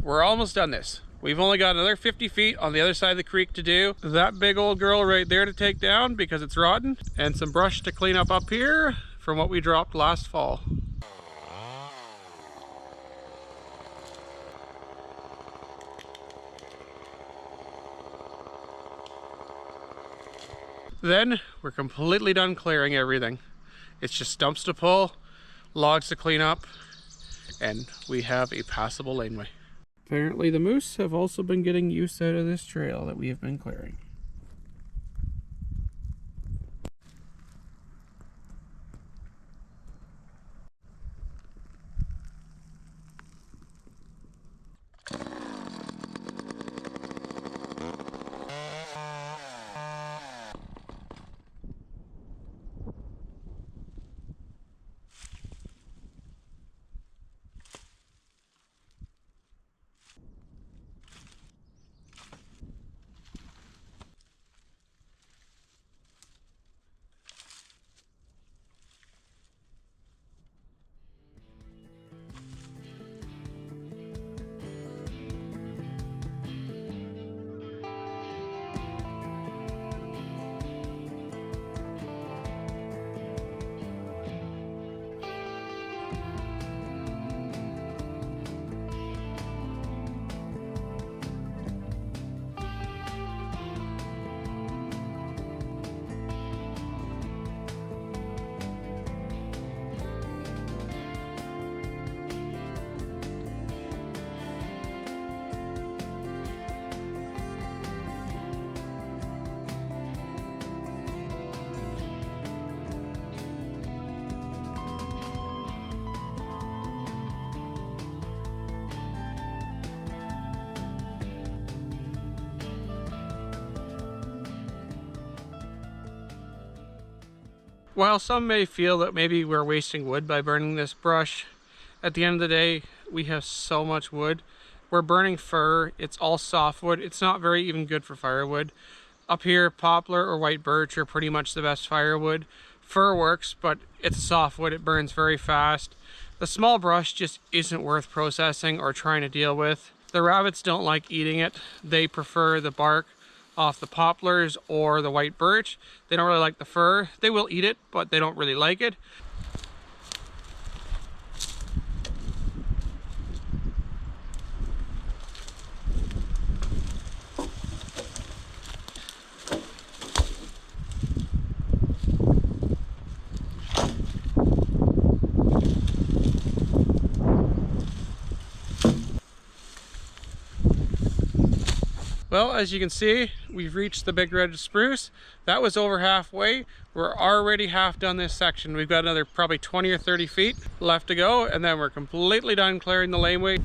we're almost done this. We've only got another 50 feet on the other side of the creek to do. That big old girl right there to take down because it's rotten, and some brush to clean up here from what we dropped last fall. Then we're completely done clearing everything. It's just stumps to pull, logs to clean up, and we have a passable laneway. Apparently the moose have also been getting use out of this trail that we have been clearing. While some may feel that maybe we're wasting wood by burning this brush, at the end of the day, we have so much wood. We're burning fir, it's all softwood, it's not very even good for firewood. Up here, poplar or white birch are pretty much the best firewood. Fir works, but it's softwood, it burns very fast. The small brush just isn't worth processing or trying to deal with. The rabbits don't like eating it, they prefer the bark off the poplars or the white birch. They don't really like the fir. They will eat it, but they don't really like it. Well, as you can see, we've reached the big red spruce. That was over halfway. We're already half done this section. We've got another probably 20 or 30 feet left to go, and then we're completely done clearing the laneway.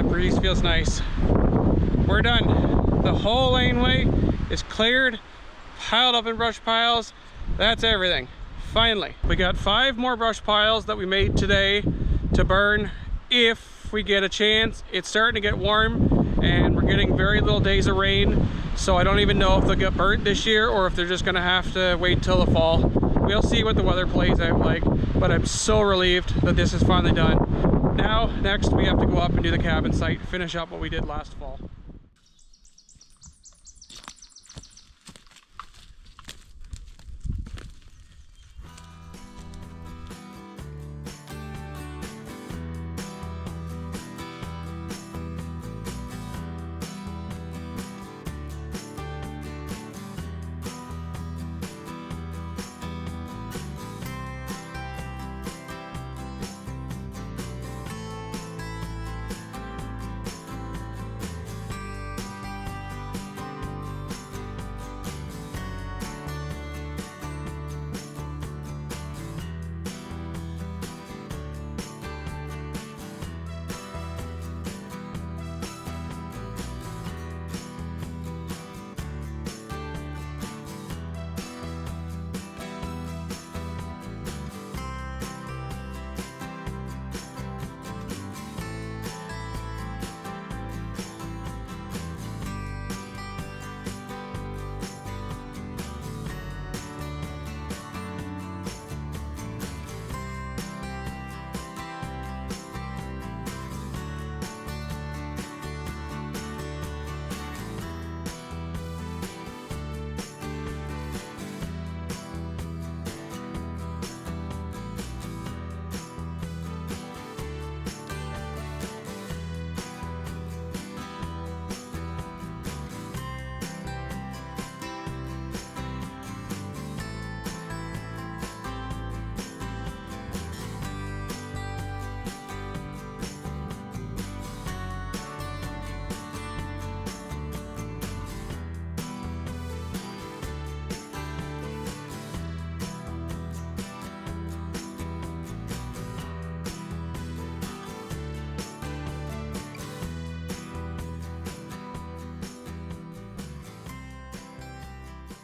that breeze feels nice. We're done. The whole laneway is cleared, piled up in brush piles. That's everything. Finally, we got 5 more brush piles that we made today to burn if we get a chance. It's starting to get warm and we're getting very little days of rain, so I don't even know if they'll get burnt this year or if they're just gonna have to wait till the fall. We'll see what the weather plays out like, but I'm so relieved that this is finally done. Now, next we have to go up and do the cabin site, finish up what we did last fall.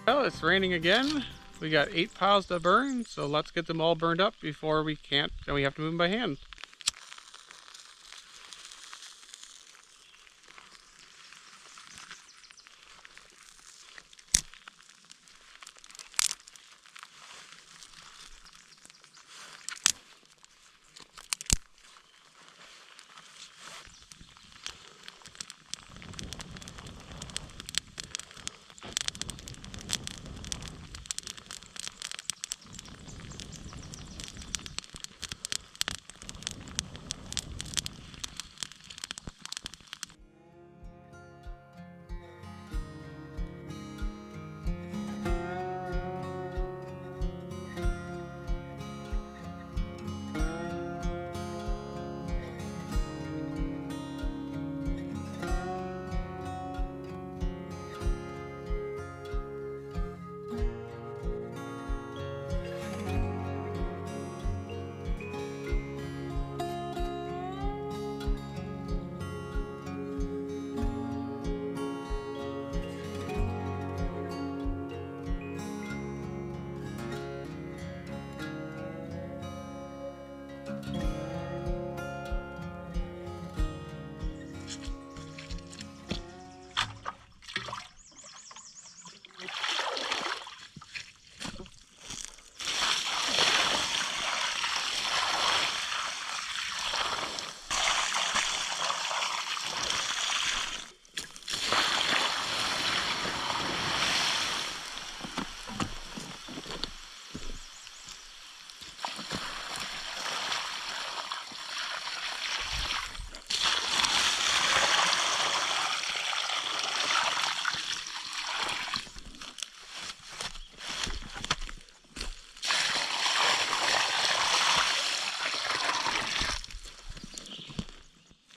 Well, it's raining again. We got 8 piles to burn, so let's get them all burned up before we can't, and we have to move them by hand.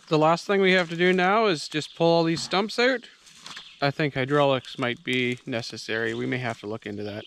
The last thing we have to do now is just pull all these stumps out. I think hydraulics might be necessary. We may have to look into that.